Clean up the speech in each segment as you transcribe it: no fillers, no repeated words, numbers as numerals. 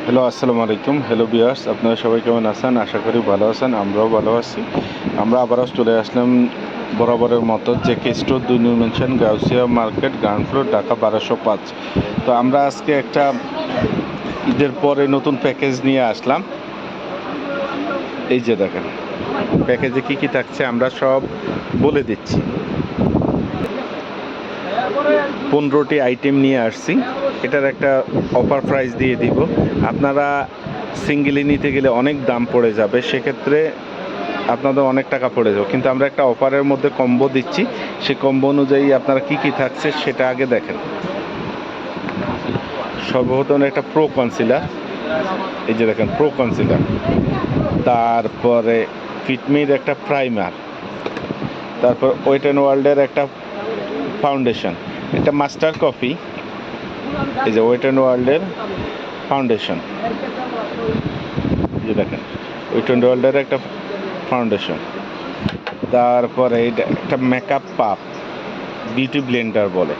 Hello, আসসালামু আলাইকুম। Hello viewers, আপনারা সবাই কেমন আছেন? আশা করি ভালো আছেন। আমরাও ভালো আছি। আমরা আবারও চলে আসলাম বরাবরের মতো জেকে স্টোর ২ নং mansion Gausia market, ground floor, Dhaka ১২০৫। তো আমরা আজকে একটা ঈদের পরে নতুন প্যাকেজ নিয়ে আসলাম। এই যে দেখেন প্যাকেজে কী কী থাকছে আমরা সব বলে দিচ্ছি। 15টি আইটেম নিয়ে আসছি। এটার একটা অফার প্রাইস দিয়ে দিব। আপনারা সিঙ্গেলি নিতে গেলে অনেক দাম পড়ে যাবে, সেক্ষেত্রে আপনাদের অনেক টাকা পড়ে যাবে, কিন্তু আমরা একটা অফারের মধ্যে কম্বো দিচ্ছি। সেই কম্বো অনুযায়ী আপনারা কি কি থাকছে সেটা আগে দেখেন। সর্বপ্রথম একটা প্রো কনসিলার, এই যে দেখেন প্রো কনসিলার। তারপরে ফিটমির একটা প্রাইমার, তারপর ওয়েট অ্যান্ড ওয়ার্ল্ডের একটা ফাউন্ডেশন, এটা মাস্টার কফি, এই যে ওয়েট অ্যান্ড ওয়ার্ল্ডের ফাউন্ডেশন, এই যে দেখেন ওয়েট অ্যান্ড ওয়ার্ল্ডের একটা ফাউন্ডেশন। তারপরে এটা একটা মেকআপ পাপ, বিউটি ব্লেন্ডার বলে।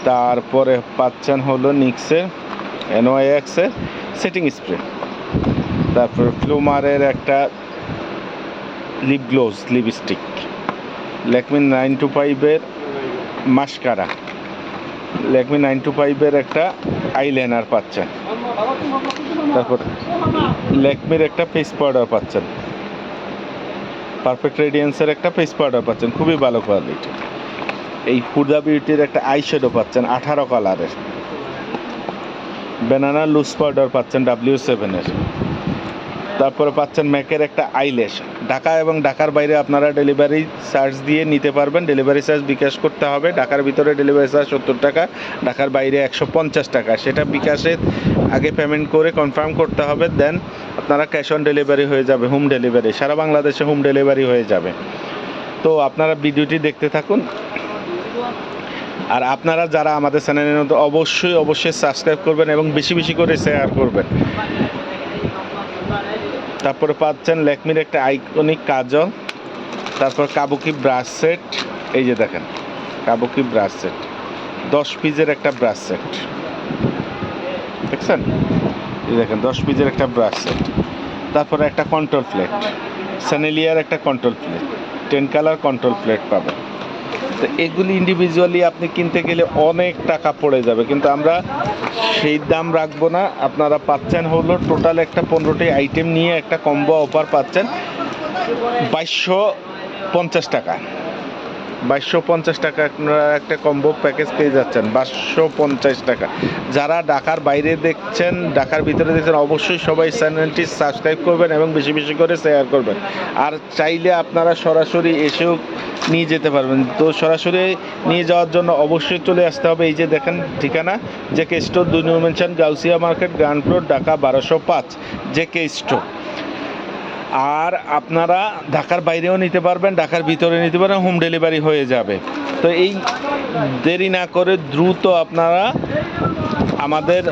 তারপরে পাচ্ছেন হলো নিক্সের NYX-এর সেটিং স্প্রে। তারপরে ফ্লুমারের একটা লিপ গ্লোজ লিপস্টিক, ল্যাকমি 925-এর মাস্কারা, ল্যাকমি 925-এর একটা আইলাইনার পাচ্ছেন। তারপর ল্যাকমির একটা ফেস পাউডার পাচ্ছেন, পারফেক্ট রেডিয়েন্সের একটা ফেস পাউডার পাচ্ছেন, খুবই ভালো কোয়ালিটি। এই হুডা বিউটির একটা আইশ্যাডো পাচ্ছেন 18 কালারের। ব্যানানা লুজ পাউডার পাচ্ছেন W7-এর। তারপরে পাচ্ছেন ম্যাকের একটা আইল্যাশ। ঢাকা এবং ঢাকার বাইরে আপনারা ডেলিভারি চার্জ দিয়ে নিতে পারবেন। ডেলিভারি চার্জ বিকাশ করতে হবে। ঢাকার ভিতরে ডেলিভারি চার্জ 70 টাকা, ঢাকার বাইরে 150 টাকা। সেটা বিকাশে আগে পেমেন্ট করে কনফার্ম করতে হবে, দেন আপনারা ক্যাশ অন ডেলিভারি হয়ে যাবে, হোম ডেলিভারি, সারা বাংলাদেশে হোম ডেলিভারি হয়ে যাবে। তো আপনারা ভিডিওটি দেখতে থাকুন। আর আপনারা যারা আমাদের চ্যানেলের মধ্যে অবশ্যই সাবস্ক্রাইব করবেন এবং বেশি বেশি করে শেয়ার করবেন। তারপরে পাচ্ছেন ল্যাকমির একটা আইকনিক কাজল, তারপর কাবুকি ব্রাশ সেট, এই যে দেখেন কাবুকি ব্রাশ সেট 10 পিসের একটা ব্রাশ সেট, দেখছেন? এই দেখেন 10 পিসের একটা ব্রাশ সেট। তারপরে একটা কন্ট্রোল প্লেট, স্যানেলিয়ার একটা control plate, 10 colour control plate পাবেন। তো এগুলি ইন্ডিভিজুয়ালি আপনি কিনতে গেলে অনেক টাকা পড়ে যাবে, কিন্তু আমরা সেই দাম রাখবো না। আপনারা পাচ্ছেন হলো টোটাল একটা 15টি আইটেম নিয়ে একটা কম্বো অফার পাচ্ছেন 2250 টাকা। 2250 টাকা আপনারা একটা কম্বো প্যাকেজ পেয়ে যাচ্ছেন 2250 টাকা। যারা ঢাকার বাইরে দেখছেন, ঢাকার ভিতরে দেখছেন, অবশ্যই সবাই চ্যানেলটি সাবস্ক্রাইব করবেন এবং বেশি বেশি করে শেয়ার করবেন। আর চাইলে আপনারা সরাসরি এসেও নিয়ে যেতে পারবেন। তো সরাসরি নিয়ে যাওয়ার জন্য অবশ্যই চলে আসতে হবে। এই যে দেখেন ঠিকানা, জেকে স্টোর 2 নং mansion Gausia market, ground floor, Dhaka 1205, JK store. আর আপনারা ঢাকার বাইরেও নিতে পারবেন, ঢাকার ভিতরে নিতে পারবেন, হোম ডেলিভারি হয়ে যাবে। তো এই দেরি না করে দ্রুত আপনারা আমাদের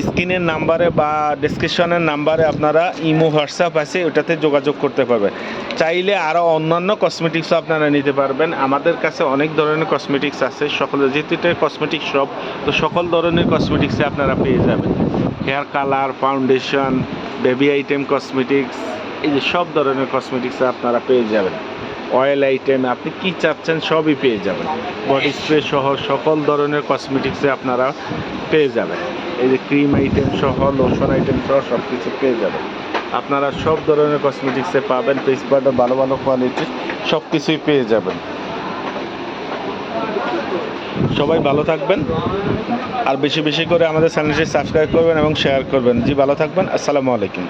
স্ক্রিনের নাম্বারে বা ডেসক্রিপশনের নাম্বারে আপনারা ইমো হোয়াটসঅ্যাপ আছে, ওটাতে যোগাযোগ করতে পারবেন। চাইলে আরও অন্যান্য কসমেটিক্সও আপনারা নিতে পারবেন। আমাদের কাছে অনেক ধরনের কসমেটিক্স আছে, যেহেতু এটা কসমেটিক্স শপ, তো সকল ধরনের কসমেটিক্সে আপনারা পেয়ে যাবেন। Hair colour, foundation, baby item cosmetics, এই যে সব ধরনের কসমেটিক্সে আপনারা পেয়ে যাবেন। অয়েল আইটেম আপনি কি চাচ্ছেন সবই পেয়ে যাবেন। বডি স্প্রে সহ সকল ধরনের কসমেটিক্সে আপনারা পেয়ে যাবেন। এই যে ক্রিম আইটেম সহ, লোশন আইটেম সহ সব কিছু পেয়ে যাবেন। আপনারা সব ধরনের কসমেটিক্সে পাবেন, ফেস পাউডার ভালো ভালো কোয়ালিটির সব কিছুই পেয়ে যাবেন। সবাই ভালো থাকবেন, আর বেশি বেশি করে আমাদের চ্যানেলটি সাবস্ক্রাইব করবেন এবং শেয়ার করবেন। জি, ভালো থাকবেন। আসসালামু আলাইকুম।